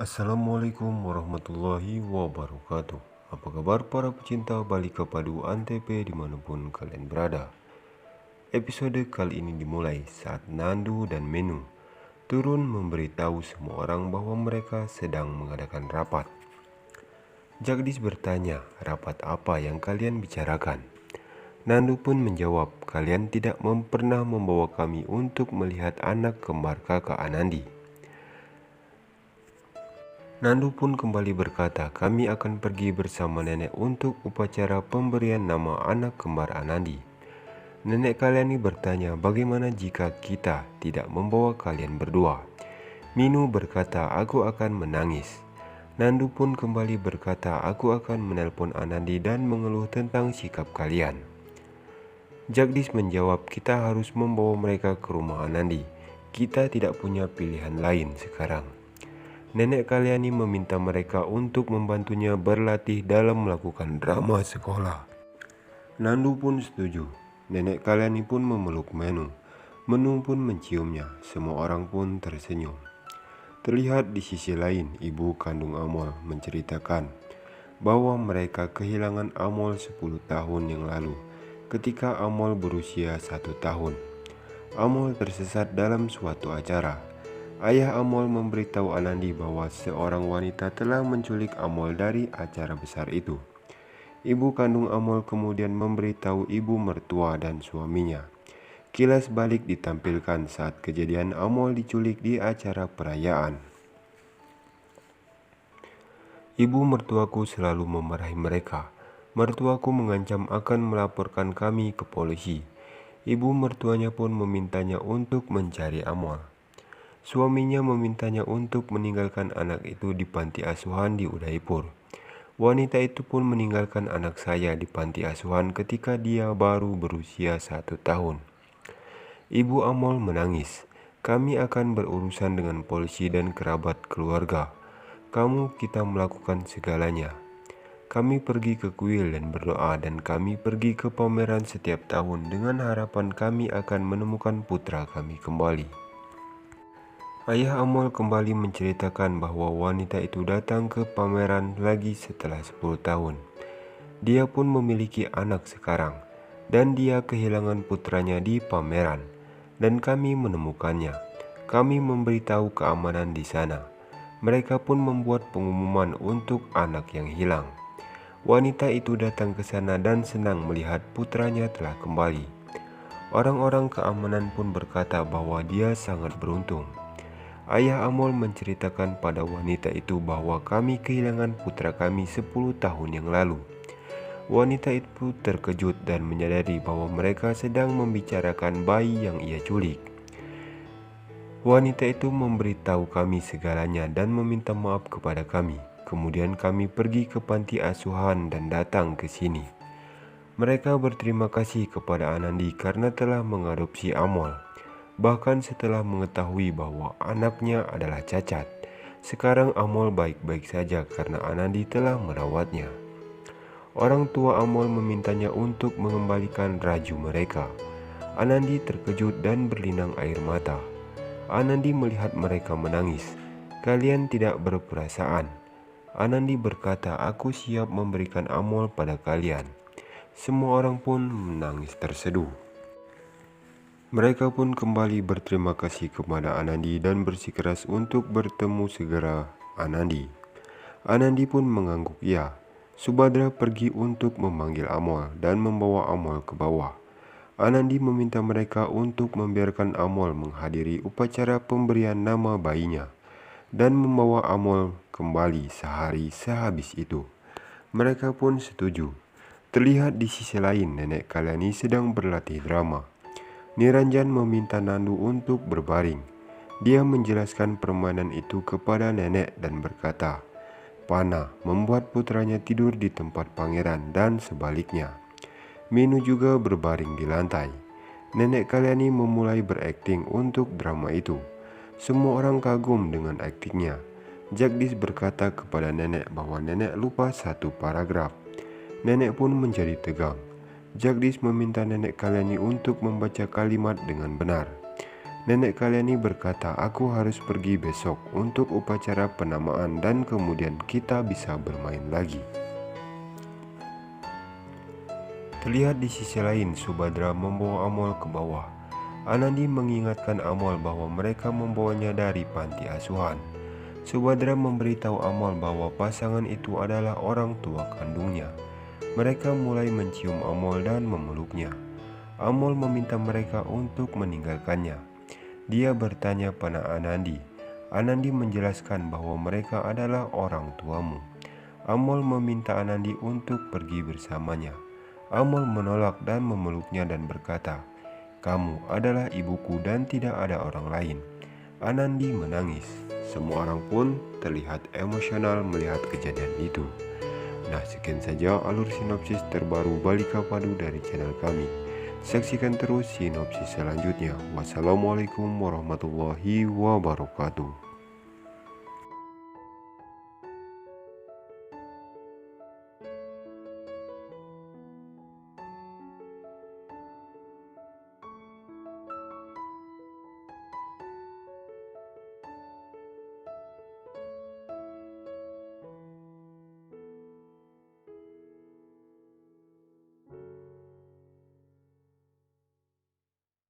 Assalamualaikum warahmatullahi wabarakatuh. Apa kabar para pecinta balika padu Antv dimanapun kalian berada. Episode kali ini dimulai saat Nandu dan Menu turun memberitahu semua orang bahwa mereka sedang mengadakan rapat. Jagdis bertanya, rapat apa yang kalian bicarakan? Nandu pun menjawab, kalian tidak pernah membawa kami untuk melihat anak kembar kakak Anandi. Nandu pun kembali berkata, kami akan pergi bersama nenek untuk upacara pemberian nama anak kembar Anandi. Nenek Kalyani bertanya, bagaimana jika kita tidak membawa kalian berdua? Minu berkata, aku akan menangis. Nandu pun kembali berkata, aku akan menelpon Anandi dan mengeluh tentang sikap kalian. Jagdis menjawab, kita harus membawa mereka ke rumah Anandi. Kita tidak punya pilihan lain sekarang. Nenek Kalyani meminta mereka untuk membantunya berlatih dalam melakukan drama sekolah. Nandu pun setuju. Nenek Kalyani pun memeluk Menu. Menu pun menciumnya. Semua orang pun tersenyum. Terlihat di sisi lain, ibu kandung Amol menceritakan bahwa mereka kehilangan Amol 10 tahun yang lalu ketika Amol berusia 1 tahun. Amol tersesat dalam suatu acara. Ayah Amol memberitahu Anandi bahwa seorang wanita telah menculik Amol dari acara besar itu. Ibu kandung Amol kemudian memberitahu ibu mertua dan suaminya. Kilas balik ditampilkan saat kejadian Amol diculik di acara perayaan. Ibu mertuaku selalu memarahi mereka. Mertuaku mengancam akan melaporkan kami ke polisi. Ibu mertuanya pun memintanya untuk mencari Amol. Suaminya memintanya untuk meninggalkan anak itu di panti asuhan di Udaipur. Wanita itu pun meninggalkan anak saya di panti asuhan ketika dia baru berusia 1 tahun. Ibu Amol menangis. Kami akan berurusan dengan polisi dan kerabat keluarga. Kita melakukan segalanya. Kami pergi ke kuil dan berdoa dan kami pergi ke pameran setiap tahun dengan harapan kami akan menemukan putra kami kembali. Ayah Amol kembali menceritakan bahwa wanita itu datang ke pameran lagi setelah 10 tahun. Dia pun memiliki anak sekarang, dan dia kehilangan putranya di pameran, dan kami menemukannya. Kami memberitahu keamanan di sana. Mereka pun membuat pengumuman untuk anak yang hilang. Wanita itu datang ke sana dan senang melihat putranya telah kembali. Orang-orang keamanan pun berkata bahwa dia sangat beruntung. Ayah Amol menceritakan pada wanita itu bahwa kami kehilangan putra kami 10 tahun yang lalu. Wanita itu terkejut dan menyadari bahwa mereka sedang membicarakan bayi yang ia culik. Wanita itu memberitahu kami segalanya dan meminta maaf kepada kami. Kemudian kami pergi ke panti asuhan dan datang ke sini. Mereka berterima kasih kepada Anandi karena telah mengadopsi Amol. Bahkan setelah mengetahui bahwa anaknya adalah cacat, sekarang Amol baik-baik saja karena Anandi telah merawatnya. Orang tua Amol memintanya untuk mengembalikan raju mereka. Anandi terkejut dan berlinang air mata. Anandi melihat mereka menangis. Kalian tidak berperasaan. Anandi berkata, aku siap memberikan Amol pada kalian. Semua orang pun menangis terseduh. Mereka pun kembali berterima kasih kepada Anandi dan bersikeras untuk bertemu segera Anandi. Anandi pun mengangguk ya. Subadra pergi untuk memanggil Amol dan membawa Amol ke bawah. Anandi meminta mereka untuk membiarkan Amol menghadiri upacara pemberian nama bayinya dan membawa Amol kembali sehari sehabis itu. Mereka pun setuju. Terlihat di sisi lain, Nenek Kalyani sedang berlatih drama. Niranjan meminta Nandu untuk berbaring. Dia menjelaskan permainan itu kepada nenek dan berkata, Pana membuat putranya tidur di tempat pangeran dan sebaliknya. Minu juga berbaring di lantai. Nenek Kalyani memulai berakting untuk drama itu. Semua orang kagum dengan aktingnya. Jagdis berkata kepada nenek bahwa nenek lupa satu paragraf. Nenek pun menjadi tegang. Jagdis meminta Nenek Kalyani untuk membaca kalimat dengan benar. Nenek Kalyani berkata, aku harus pergi besok untuk upacara penamaan dan kemudian kita bisa bermain lagi. Terlihat di sisi lain, Subadra membawa Amol ke bawah. Anandi mengingatkan Amol bahwa mereka membawanya dari panti asuhan. Subadra memberitahu Amol bahwa pasangan itu adalah orang tua kandungnya. Mereka mulai mencium Amol dan memeluknya. Amol meminta mereka untuk meninggalkannya. Dia bertanya pada Anandi. Anandi menjelaskan bahwa mereka adalah orang tuamu. Amol meminta Anandi untuk pergi bersamanya. Amol menolak dan memeluknya dan berkata, kamu adalah ibuku dan tidak ada orang lain. Anandi menangis. Semua orang pun terlihat emosional melihat kejadian itu. Nah, sekian saja alur sinopsis terbaru Balika Padu dari channel kami. Saksikan terus sinopsis selanjutnya. Wassalamualaikum warahmatullahi wabarakatuh.